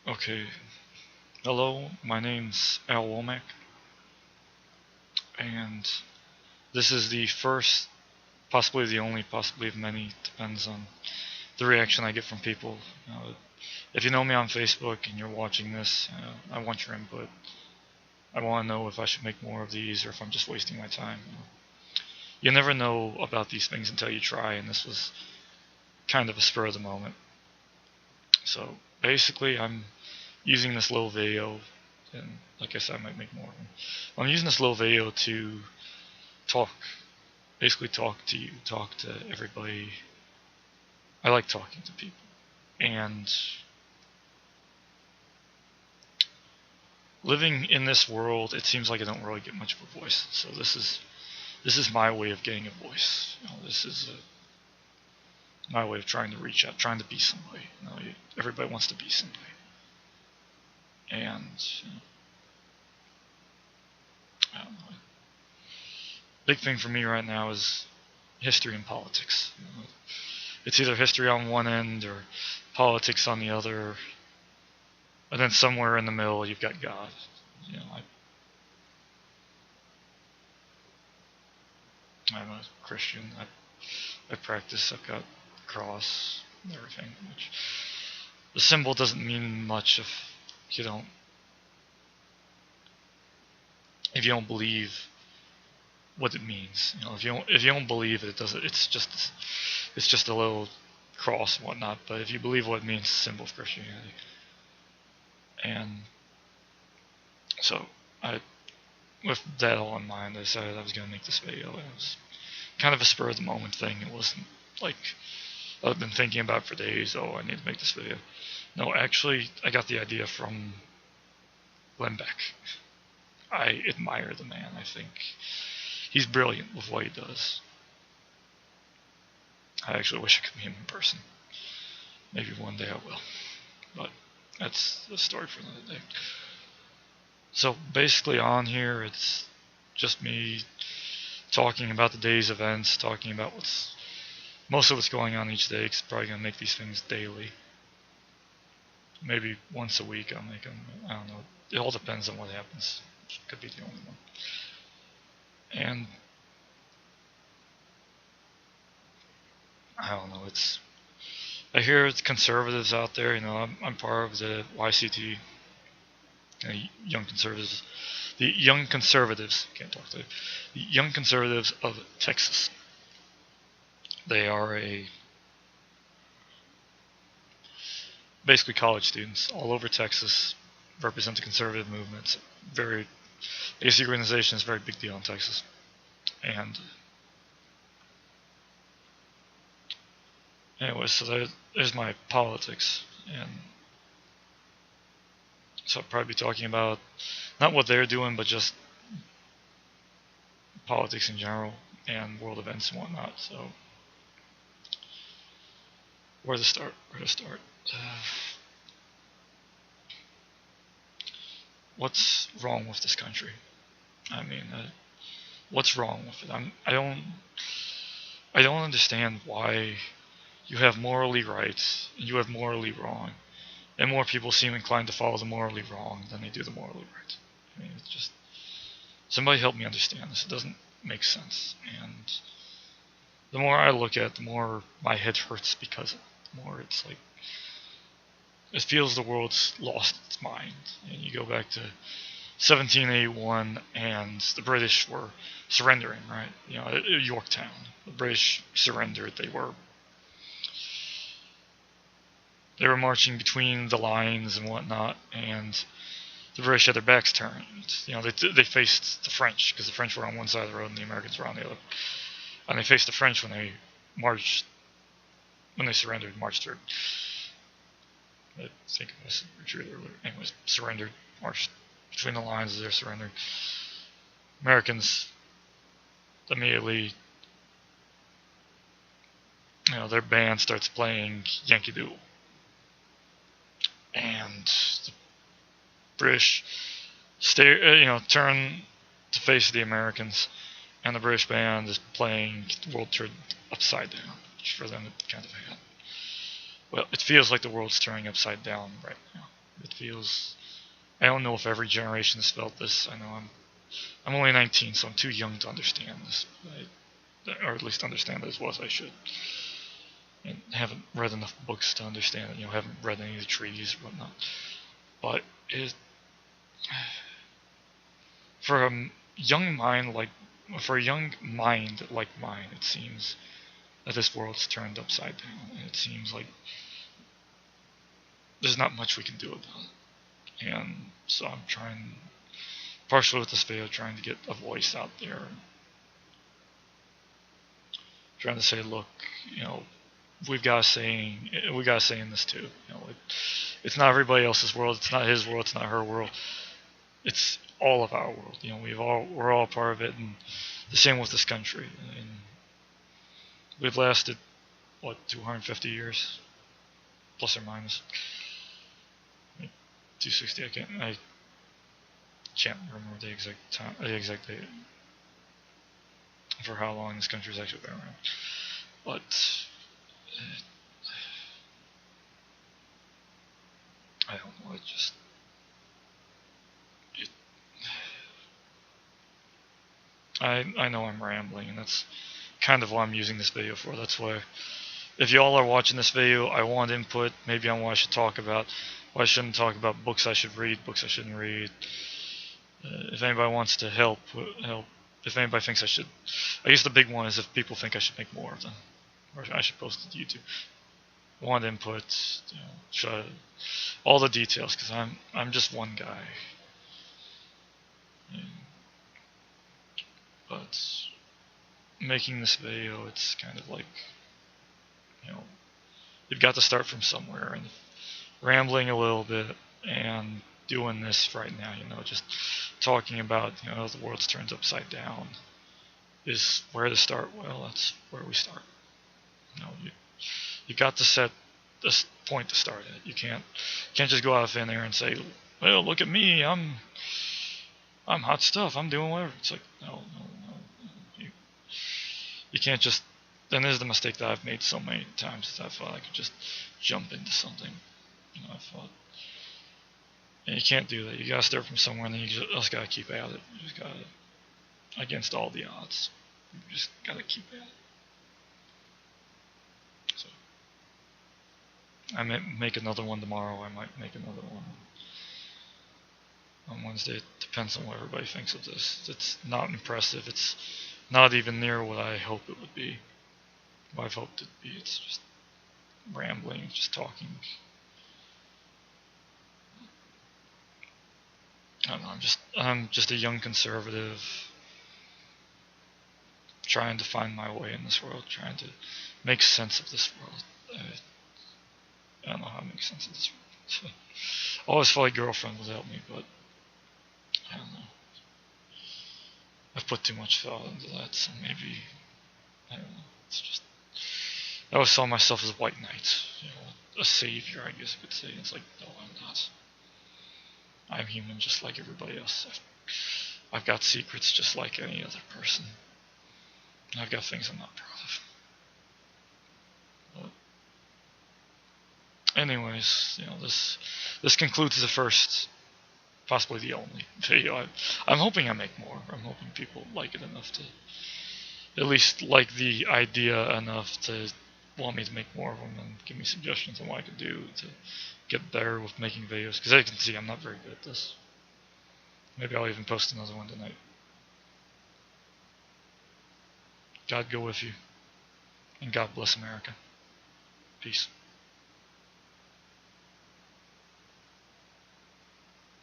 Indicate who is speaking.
Speaker 1: Okay, hello, my name's Al Womack, and this is the first, possibly the only, possibly of many, depends on the reaction I get from people. If you know me on Facebook and you're watching this, I want your input. I want to know if I should make more of these or if I'm just wasting my time. You never know about these things until you try, and this was kind of a spur of the moment. So basically, I'm using this little video, and like I said, I might make more of them. I'm using this little video to talk, basically talk to you, talk to everybody. I like talking to people, and living in this world, it seems like I don't really get much of a voice. So this is my way of getting a voice. This is my way of trying to reach out, trying to be somebody. Everybody wants to be somebody, and I don't know. Big thing for me right now is history and politics. It's either history on one end or politics on the other, and then somewhere in the middle you've got God. You know, I'm a Christian. I practice. I've got a cross and everything. Which the symbol doesn't mean much you don't if you don't believe what it means. If you don't believe it, it doesn't. It's just a little cross and whatnot. But if you believe what it means, it's a symbol of Christianity. And so with that all in mind, I decided I was going to make this video. It was kind of a spur of the moment thing. It wasn't like I've been thinking about for days. Oh, I need to make this video. No, actually, I got the idea from Glenn Beck. I admire the man. I think he's brilliant with what he does. I actually wish I could meet him in person. Maybe one day I will. But that's a story for another day. So basically on here, it's just me talking about the day's events, talking about most of what's going on each day, because I'm probably going to make these things daily. Maybe once a week I'll make them. I don't know. It all depends on what happens. It could be the only one. And I don't know. I hear it's conservatives out there. I'm part of the YCT, Young Conservatives. The Young Conservatives, can't talk to it. The Young Conservatives of Texas. They are basically college students all over Texas, represent the conservative movement. It's very AC organization is a very big deal in Texas. And anyway, so there's my politics, and so I'll probably be talking about not what they're doing, but just politics in general and world events and whatnot. So where to start? What's wrong with this country? I mean, what's wrong with it? I don't understand why you have morally right and you have morally wrong, and more people seem inclined to follow the morally wrong than they do the morally right. I mean, it's just, somebody help me understand this. It doesn't make sense, and the more I look at it, the more my head hurts because the more it's like it feels the world's lost its mind. And you go back to 1781, and the British were surrendering, right? At Yorktown, the British surrendered. They were marching between the lines and whatnot, and the British had their backs turned. They faced the French, because the French were on one side of the road and the Americans were on the other. And they faced the French when they surrendered, marched through. I think it was retreated, anyways, surrendered, marched between the lines as they're surrendering. Americans immediately, their band starts playing Yankee Doodle. And the British turn to face the Americans, and the British band is playing The World Turned Upside Down, which for them it kind of had. Well, it feels like the world's turning upside down right now. It feels. I don't know if every generation has felt this. I know I'm only 19, so I'm too young to understand this, or at least understand it as well as I should. And haven't read enough books to understand it. Haven't read any of the treaties or whatnot. But for a young mind like mine, it seems that this world's turned upside down, and it seems like there's not much we can do about it. And so I'm trying, partially with this video, trying to get a voice out there, trying to say, look, we got a say in this too. It's not everybody else's world. It's not his world. It's not her world. It's all of our world. We're all part of it, and the same with this country. And we've lasted 250 years, plus or minus 260. I can't remember the exact time, the exact date for how long this country's actually been around, but I don't know. I know I'm rambling, and that's kind of what I'm using this video for. That's why, if y'all are watching this video, I want input, maybe on what I should talk about, what I shouldn't talk about, books I should read, books I shouldn't read. If anybody wants to help. If anybody thinks I should, I guess the big one is if people think I should make more of them, or I should post it to YouTube. I want input, all the details, because I'm just one guy. But making this video, it's kind of like, you've got to start from somewhere, and rambling a little bit and doing this right now, just talking about, the world's turned upside down is where to start. Well, that's where we start. You got to set this point to start at. You can't just go out of thin air and say, well, look at me, I'm hot stuff, I'm doing whatever. It's like, no. You can't just. And this is the mistake that I've made so many times, that I thought I could just jump into something. I thought, and you can't do that. You gotta start from somewhere, and then you just gotta keep at it. You just gotta, against all the odds, you just gotta keep at it. So, I might make another one tomorrow. I might make another one on Wednesday. It depends on what everybody thinks of this. It's not impressive. It's not even near what I hope it would be. What I've hoped it'd be. It's just rambling, just talking. I don't know. I'm just a young conservative, trying to find my way in this world, trying to make sense of this world. I don't know how to make sense of this world. I always thought a girlfriend would help me, but I don't know. I've put too much thought into that, so maybe, I don't know. It's just, I always saw myself as a white knight, a savior, I guess you could say. It's like, no, I'm not. I'm human just like everybody else. I've got secrets just like any other person. I've got things I'm not proud of. But anyways, this concludes the first, possibly the only video. I'm hoping I make more. I'm hoping people like it enough to, at least like the idea enough to want me to make more of them and give me suggestions on what I could do to get better with making videos. Because as you can see, I'm not very good at this. Maybe I'll even post another one tonight. God go with you, and God bless America. Peace.